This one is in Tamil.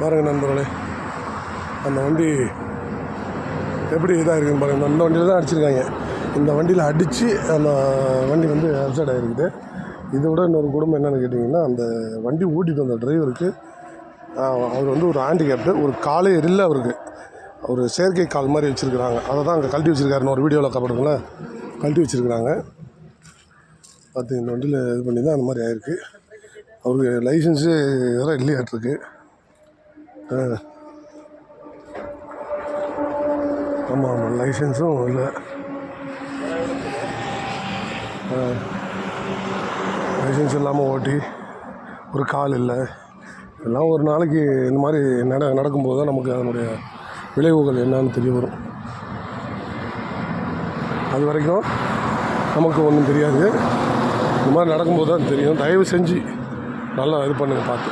பாருங்கள் நண்பர்களே, அந்த வண்டி எப்படி இதாக இருக்குதுன்னு பாருங்கள். அந்த வண்டியில் தான் அடிச்சிருக்காங்க. இந்த வண்டியில் அடித்து அந்த வண்டி வந்து அப்சைட் ஆகிருக்குது. இதை விட இன்னொரு குடும்பம் என்னென்னு கேட்டிங்கன்னா, அந்த வண்டி ஓட்டிட்டு வந்த டிரைவருக்கு அவர் வந்து ஒரு ஹேண்டிகேப்டு, ஒரு காலே இல்லை அவருக்கு. ஒரு செயற்கை கால் மாதிரி வச்சுருக்குறாங்க. அதை தான் அங்கே கழட்டி வச்சுருக்காருன்னு ஒரு வீடியோவில் காப்பாடுங்களேன், கழட்டி வச்சுருக்குறாங்க. பார்த்து இந்த வண்டியில் இது பண்ணி தான் அந்த மாதிரி ஆயிருக்கு. அவருக்கு லைசன்ஸு இதெல்லாம் இல்லையாட்டிருக்கு. ஆமாம் ஆமாம், லைசன்ஸும் இல்லை. லைசன்ஸ் இல்லாமல் ஓட்டி ஒரு கால் இல்லை. எல்லாம் ஒரு நாளைக்கு இந்த மாதிரி நடக்கும்போது தான் நமக்கு அதனுடைய விளைவுகள் என்னன்னு தெரிய வரும். அது வரைக்கும் நமக்கு ஒன்றும் தெரியாது. இந்த மாதிரி நடக்கும்போது தான் தெரியும். தயவு செஞ்சு நல்லா இது பண்ணுங்கள் பார்த்து.